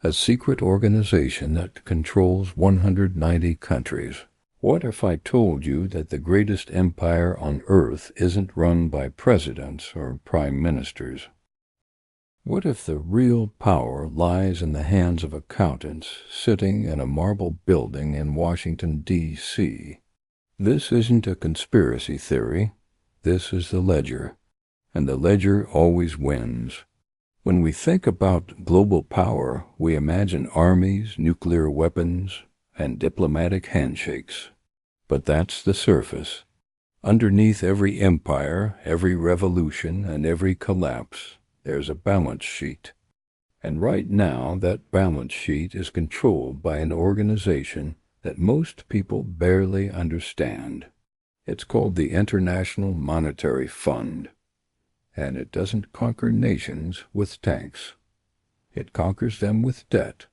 a secret organization that controls 190 countries. What if I told you that the greatest empire on earth isn't run by presidents or prime ministers? What if the real power lies in the hands of accountants sitting in a marble building in Washington, D.C.? This isn't a conspiracy theory. This is the ledger, and the ledger always wins. When we think about global power, we imagine armies, nuclear weapons, and diplomatic handshakes. But that's the surface. Underneath every empire, every revolution, and every collapse, there's a balance sheet. And right now, that balance sheet is controlled by an organization that most people barely understand. It's called the International Monetary Fund. And it doesn't conquer nations with tanks. It conquers them with debt.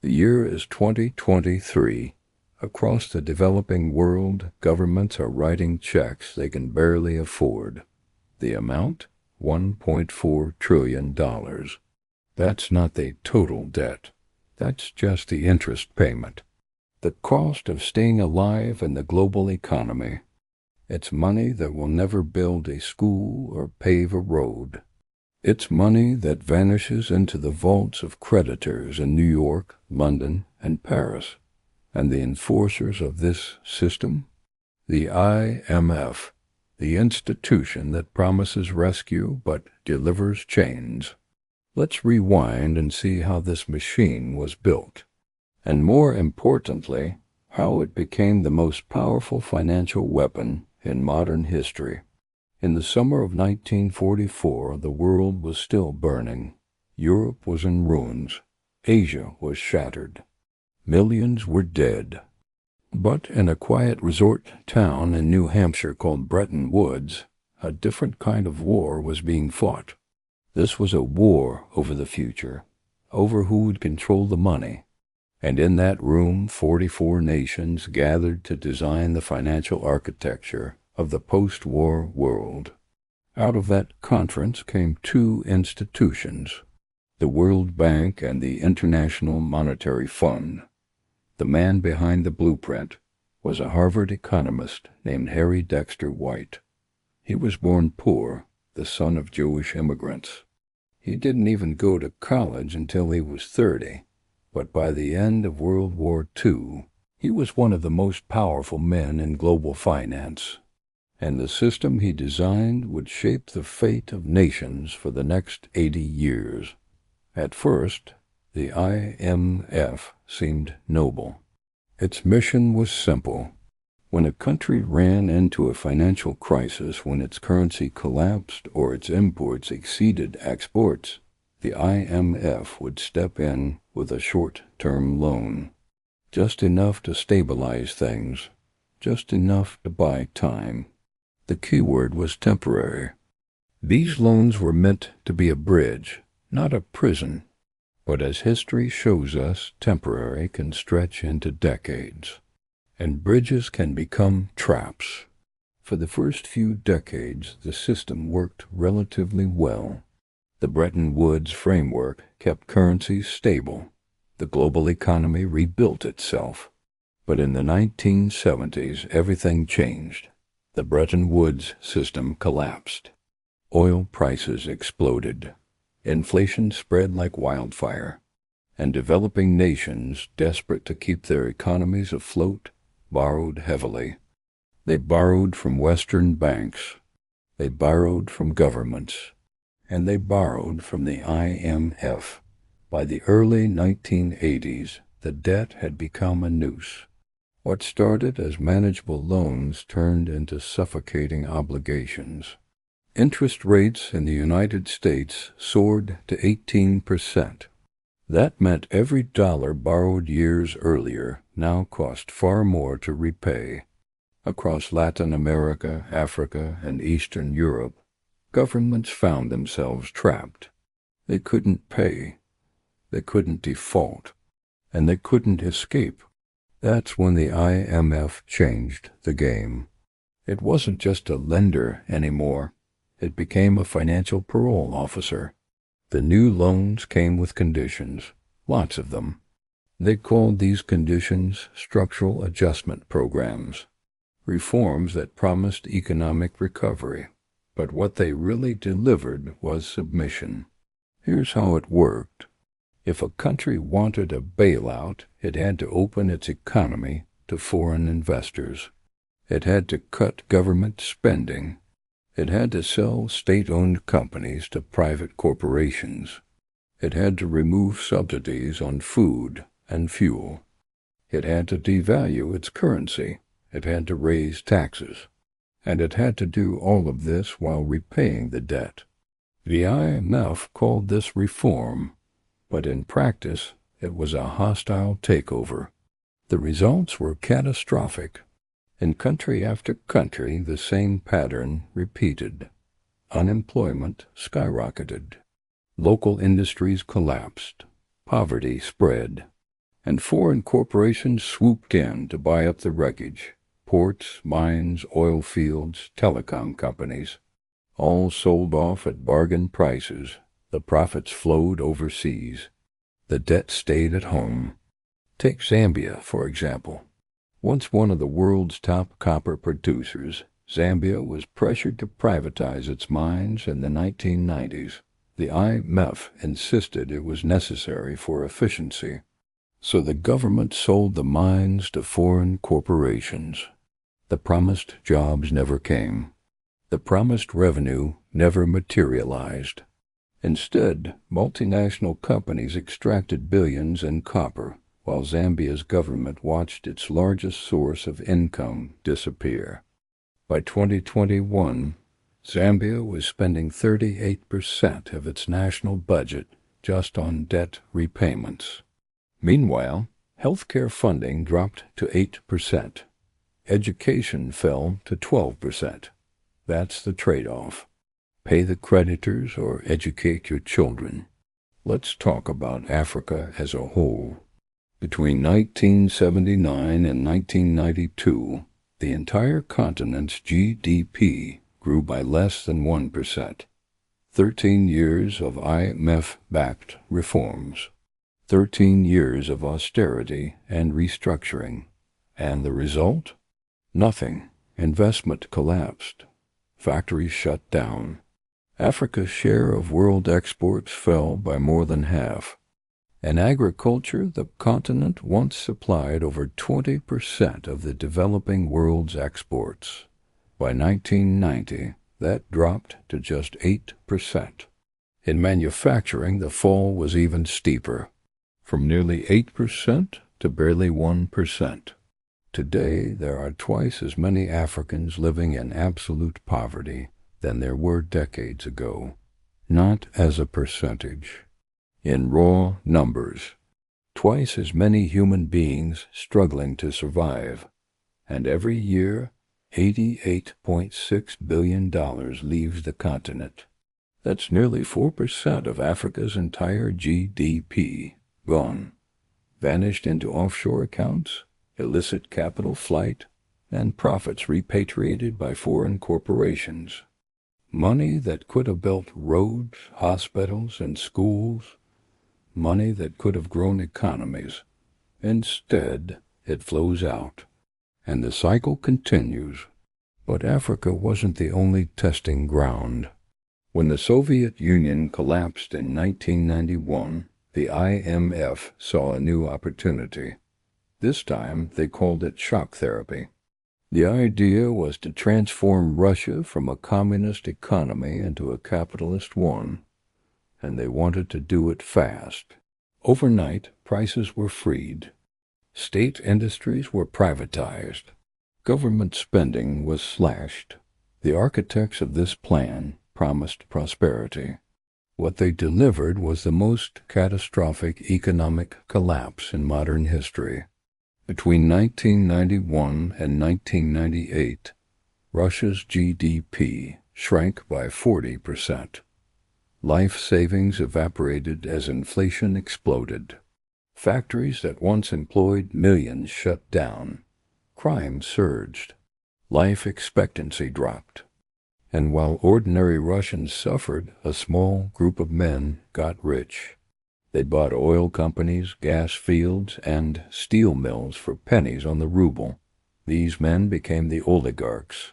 The year is 2023. Across the developing world, governments are writing checks they can barely afford. The amount? $1.4 trillion. That's not the total debt. That's just the interest payment. The cost of staying alive in the global economy. It's money that will never build a school or pave a road. It's money that vanishes into the vaults of creditors in New York, London, and Paris. And the enforcers of this system? The IMF. The institution that promises rescue but delivers chains. Let's rewind and see how this machine was built, and more importantly, how it became the most powerful financial weapon in modern history. In the summer of 1944, the world was still burning. Europe was in ruins. Asia was shattered. Millions were dead. But in a quiet resort town in New Hampshire called Bretton Woods, a different kind of war was being fought. This was a war over the future, over who would control the money. And in that room, 44 nations gathered to design the financial architecture of the post-war world. Out of that conference came two institutions, the World Bank and the International Monetary Fund. The man behind the blueprint was a Harvard economist named Harry Dexter White. He was born poor, the son of Jewish immigrants. He didn't even go to college until he was 30, but by the end of World War II, he was one of the most powerful men in global finance, and the system he designed would shape the fate of nations for the next 80 years. At first, the IMF seemed noble. Its mission was simple. When a country ran into a financial crisis, when its currency collapsed or its imports exceeded exports, the IMF would step in with a short-term loan. Just enough to stabilize things, just enough to buy time. The key word was temporary. These loans were meant to be a bridge, not a prison. But as history shows us, temporary can stretch into decades, and bridges can become traps. For the first few decades, the system worked relatively well. The Bretton Woods framework kept currencies stable. The global economy rebuilt itself. But in the 1970s, everything changed. The Bretton Woods system collapsed. Oil prices exploded. Inflation spread like wildfire, and developing nations, desperate to keep their economies afloat, borrowed heavily. They borrowed from Western banks, they borrowed from governments, and they borrowed from the IMF. By the early 1980s, the debt had become a noose. What started as manageable loans turned into suffocating obligations. Interest rates in the United States soared to 18%. That meant every dollar borrowed years earlier now cost far more to repay. Across Latin America, Africa, and Eastern Europe, governments found themselves trapped. They couldn't pay, they couldn't default, and they couldn't escape. That's when the IMF changed the game. It wasn't just a lender anymore. It became a financial parole officer. The new loans came with conditions. lots of them. They called these conditions structural adjustment programs, reforms that promised economic recovery. But what they really delivered was submission. Here's how it worked. If a country wanted a bailout, it had to open its economy to foreign investors. It had to cut government spending. It had to sell state-owned companies to private corporations. It had to remove subsidies on food and fuel. It had to devalue its currency. It had to raise taxes. And it had to do all of this while repaying the debt. The IMF called this reform, but in practice it was a hostile takeover. The results were catastrophic. In country after country, the same pattern repeated. Unemployment skyrocketed. Local industries collapsed. Poverty spread. And foreign corporations swooped in to buy up the wreckage. Ports, mines, oil fields, telecom companies, all sold off at bargain prices. The profits flowed overseas. The debt stayed at home. Take Zambia, for example. Once one of the world's top copper producers, Zambia was pressured to privatize its mines in the 1990s. The IMF insisted it was necessary for efficiency. So the government sold the mines to foreign corporations. The promised jobs never came. The promised revenue never materialized. Instead, multinational companies extracted billions in copper, while Zambia's government watched its largest source of income disappear. By 2021, Zambia was spending 38% of its national budget just on debt repayments. Meanwhile, healthcare funding dropped to 8%. Education fell to 12%. That's the trade-off. Pay the creditors or educate your children. Let's talk about Africa as a whole. Between 1979 and 1992, the entire continent's GDP grew by less than 1%. 13 years of IMF-backed reforms. 13 years of austerity and restructuring. And the result? Nothing. Investment collapsed. Factories shut down. Africa's share of world exports fell by more than half. In agriculture, the continent once supplied over 20% of the developing world's exports. By 1990, that dropped to just 8%. In manufacturing, the fall was even steeper, from nearly 8% to barely 1%. Today, there are twice as many Africans living in absolute poverty than there were decades ago, not as a percentage. In raw numbers, twice as many human beings struggling to survive, and every year, $88.6 billion leaves the continent. That's nearly 4% of Africa's entire GDP gone, vanished into offshore accounts, illicit capital flight, and profits repatriated by foreign corporations. Money that could have built roads, hospitals, and schools. Money that could have grown economies. Instead, it flows out, and the cycle continues. But Africa wasn't the only testing ground. When the Soviet Union collapsed in 1991, the IMF saw a new opportunity. This time, they called it shock therapy. The idea was to transform Russia from a communist economy into a capitalist one, and they wanted to do it fast. Overnight, prices were freed. State industries were privatized. Government spending was slashed. The architects of this plan promised prosperity. What they delivered was the most catastrophic economic collapse in modern history. Between 1991 and 1998, Russia's GDP shrank by 40%. Life savings evaporated as inflation exploded. Factories that once employed millions shut down. Crime surged. Life expectancy dropped. And while ordinary Russians suffered, a small group of men got rich. They bought oil companies, gas fields, and steel mills for pennies on the ruble. These men became the oligarchs,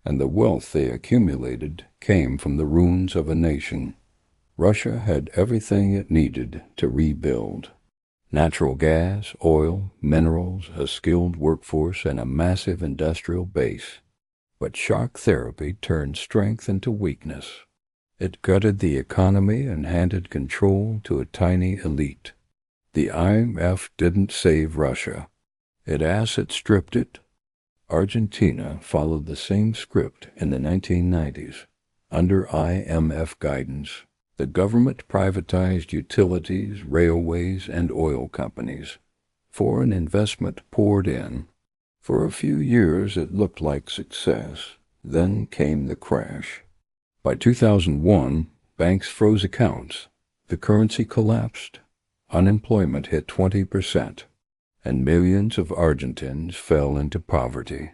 and the wealth they accumulated came from the ruins of a nation. Russia had everything it needed to rebuild: natural gas, oil, minerals, a skilled workforce, and a massive industrial base. But shock therapy turned strength into weakness. It gutted the economy and handed control to a tiny elite. The IMF didn't save Russia. It asset stripped it. Argentina followed the same script in the 1990s. Under IMF guidance, the government privatized utilities, railways, and oil companies. Foreign investment poured in. For a few years it looked like success. Then came the crash. By 2001, banks froze accounts, the currency collapsed, unemployment hit 20%, and millions of Argentines fell into poverty.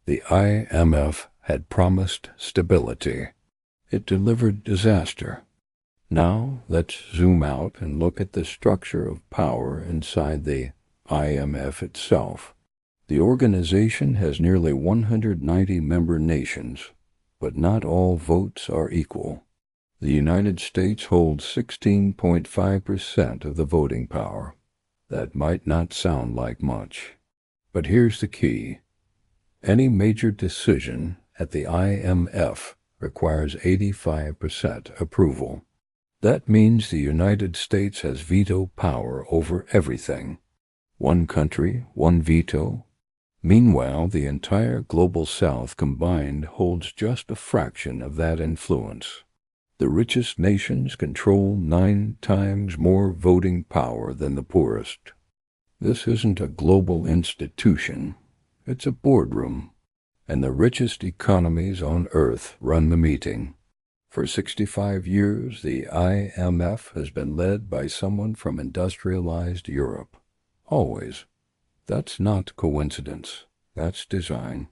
The IMF had promised stability. It delivered disaster. Now let's zoom out and look at the structure of power inside the IMF itself. The organization has nearly 190 member nations, but not all votes are equal. The United States holds 16.5% of the voting power. That might not sound like much, but here's the key. Any major decision at the IMF requires 85% approval. That means the United States has veto power over everything. One country, one veto. Meanwhile, the entire global South combined holds just a fraction of that influence. The richest nations control 9 times more voting power than the poorest. This isn't a global institution. It's a boardroom. And the richest economies on earth run the meeting. For 65 years, the IMF has been led by someone from industrialized Europe. Always. That's not coincidence. That's design.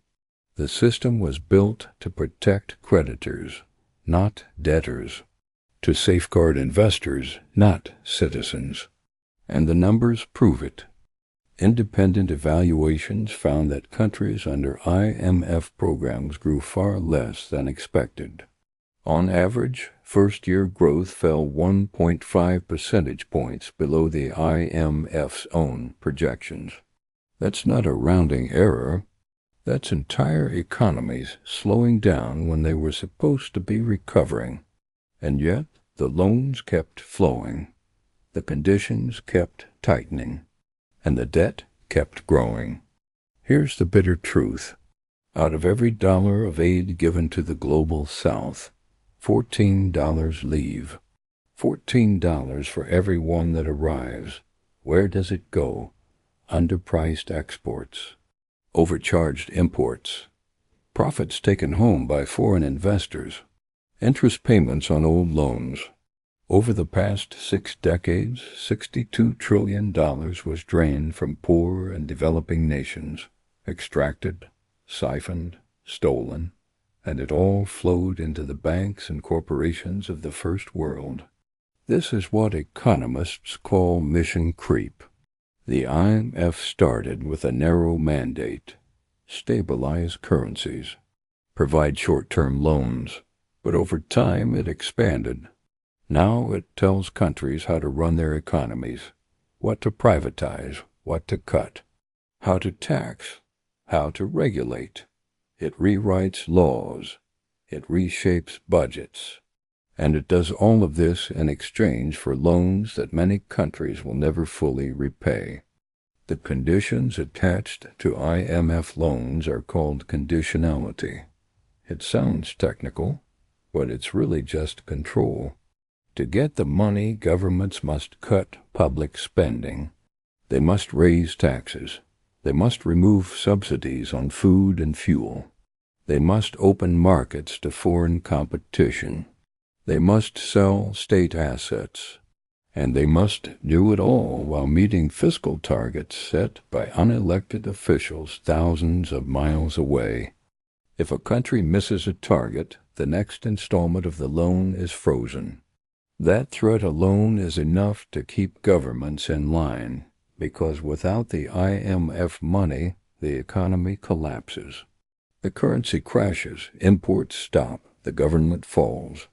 The system was built to protect creditors, not debtors, to safeguard investors, not citizens. And the numbers prove it. Independent evaluations found that countries under IMF programs grew far less than expected. On average, first-year growth fell 1.5 percentage points below the IMF's own projections. That's not a rounding error. That's entire economies slowing down when they were supposed to be recovering. And yet, the loans kept flowing. The conditions kept tightening. And the debt kept growing. Here's the bitter truth. Out of every dollar of aid given to the global South, $14 leave. $14 for every one that arrives. Where does it go? Underpriced exports. Overcharged imports. Profits taken home by foreign investors. Interest payments on old loans. Over the past 6 decades, $62 trillion was drained from poor and developing nations, extracted, siphoned, stolen, and it all flowed into the banks and corporations of the first world. This is what economists call mission creep. The IMF started with a narrow mandate: stabilize currencies, provide short-term loans, but over time it expanded. Now it tells countries how to run their economies, what to privatize, what to cut, how to tax, how to regulate. It rewrites laws. It reshapes budgets. And it does all of this in exchange for loans that many countries will never fully repay. The conditions attached to IMF loans are called conditionality. It sounds technical, but it's really just control. To get the money, governments must cut public spending. They must raise taxes. They must remove subsidies on food and fuel. They must open markets to foreign competition. They must sell state assets. And they must do it all while meeting fiscal targets set by unelected officials thousands of miles away. If a country misses a target, the next installment of the loan is frozen. That threat alone is enough to keep governments in line, because without the IMF money, the economy collapses. The currency crashes, imports stop, the government falls.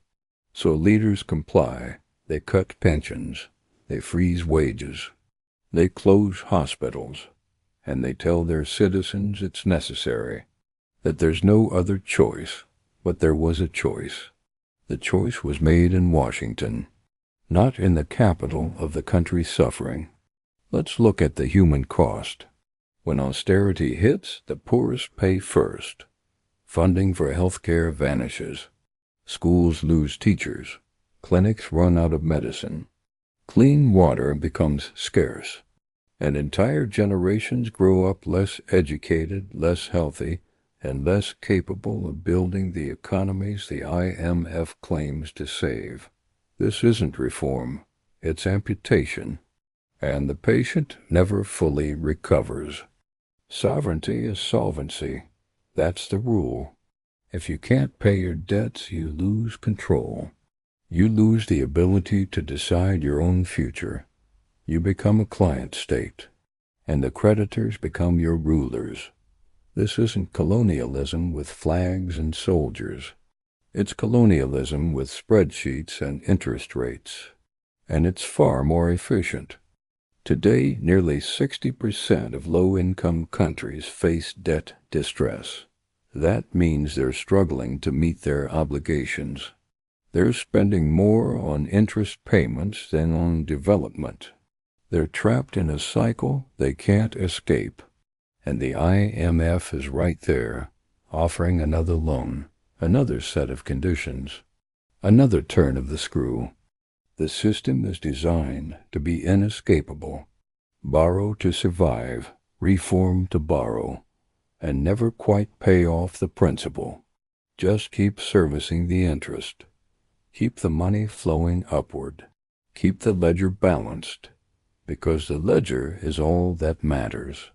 So leaders comply, they cut pensions, they freeze wages, they close hospitals, and they tell their citizens it's necessary, that there's no other choice, but there was a choice. The choice was made in Washington, not in the capital of the country suffering. Let's look at the human cost. When austerity hits, the poorest pay first. Funding for health care vanishes. Schools lose teachers. Clinics run out of medicine. Clean water becomes scarce. And entire generations grow up less educated, less healthy, and less capable of building the economies the IMF claims to save. This isn't reform, it's amputation, and the patient never fully recovers. Sovereignty is solvency. That's the rule. If you can't pay your debts, you lose control. You lose the ability to decide your own future. You become a client state, and the creditors become your rulers. This isn't colonialism with flags and soldiers. It's colonialism with spreadsheets and interest rates. And it's far more efficient. Today, nearly 60% of low-income countries face debt distress. That means they're struggling to meet their obligations. They're spending more on interest payments than on development. They're trapped in a cycle they can't escape. And the IMF is right there, offering another loan, another set of conditions, another turn of the screw. The system is designed to be inescapable. Borrow to survive, reform to borrow, and never quite pay off the principal. Just keep servicing the interest. Keep the money flowing upward. Keep the ledger balanced, because the ledger is all that matters.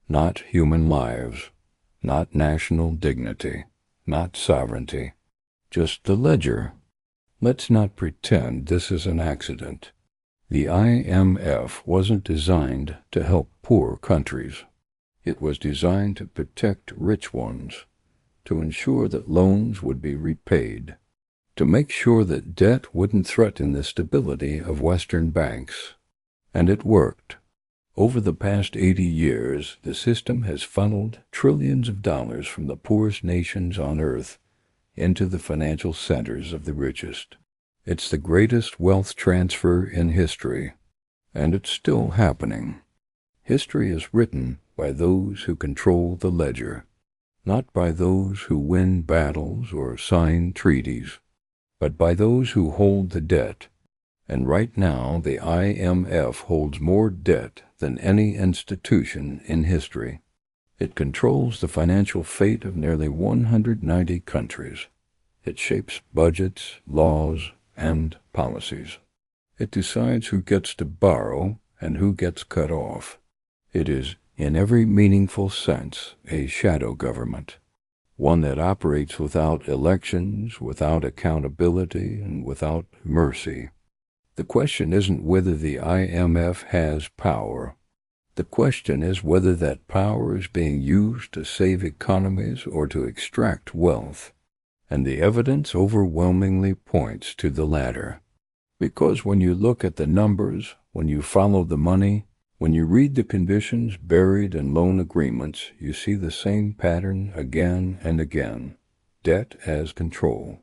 Not human lives, not national dignity, not sovereignty, just the ledger. Let's not pretend this is an accident. The IMF wasn't designed to help poor countries. It was designed to protect rich ones, to ensure that loans would be repaid, to make sure that debt wouldn't threaten the stability of Western banks. And it worked. Over the past 80 years, the system has funneled trillions of dollars from the poorest nations on earth into the financial centers of the richest. It's the greatest wealth transfer in history, and it's still happening. History is written by those who control the ledger, not by those who win battles or sign treaties, but by those who hold the debt. And right now, the IMF holds more debt than any institution in history. It controls the financial fate of nearly 190 countries. It shapes budgets, laws, and policies. It decides who gets to borrow and who gets cut off. It is, in every meaningful sense, a shadow government, one that operates without elections, without accountability, and without mercy. The question isn't whether the IMF has power. The question is whether that power is being used to save economies or to extract wealth. And the evidence overwhelmingly points to the latter. Because when you look at the numbers, when you follow the money, when you read the conditions buried in loan agreements, you see the same pattern again and again. Debt as control.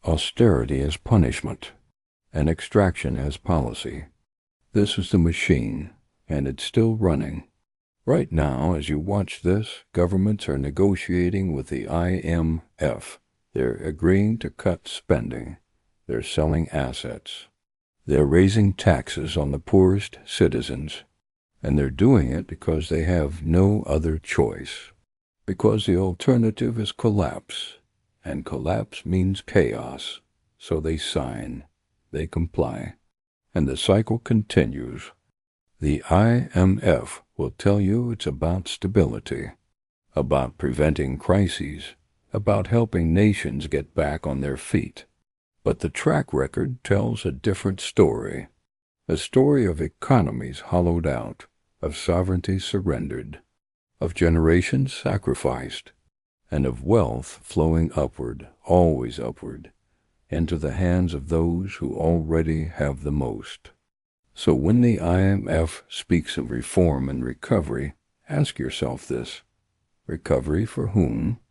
Austerity as punishment. And extraction as policy. This is the machine, and it's still running. Right now, as you watch this, governments are negotiating with the IMF. They're agreeing to cut spending. They're selling assets. They're raising taxes on the poorest citizens. And they're doing it because they have no other choice. Because the alternative is collapse. And collapse means chaos. So they sign. They comply, and the cycle continues. The IMF will tell you it's about stability, about preventing crises, about helping nations get back on their feet. But the track record tells a different story. A story of economies hollowed out, of sovereignty surrendered, of generations sacrificed, and of wealth flowing upward, always upward, into the hands of those who already have the most. So when the IMF speaks of reform and recovery, ask yourself this: recovery for whom?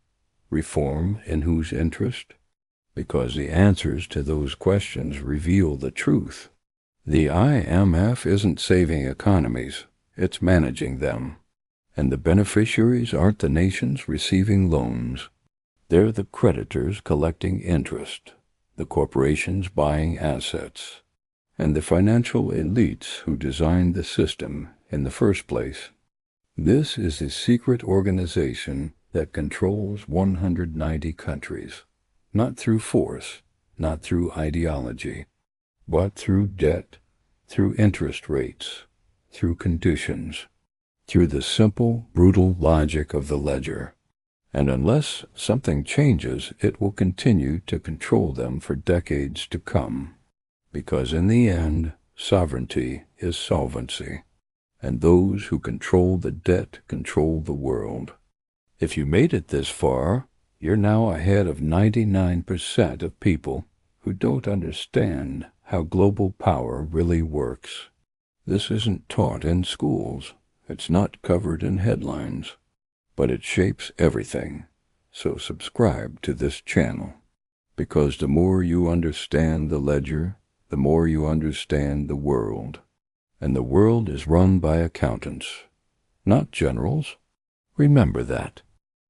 Reform in whose interest? Because the answers to those questions reveal the truth. The IMF isn't saving economies, it's managing them. And the beneficiaries aren't the nations receiving loans. They're the creditors collecting interest, the corporations buying assets, and the financial elites who designed the system in the first place. This is a secret organization that controls 190 countries, not through force, not through ideology, but through debt, through interest rates, through conditions, through the simple, brutal logic of the ledger. And unless something changes, it will continue to control them for decades to come. Because in the end, sovereignty is solvency, and those who control the debt control the world. If you made it this far, you're now ahead of 99% of people who don't understand how global power really works. This isn't taught in schools. It's not covered in headlines. But it shapes everything. So subscribe to this channel. Because the more you understand the ledger, the more you understand the world. And the world is run by accountants, not generals. Remember that.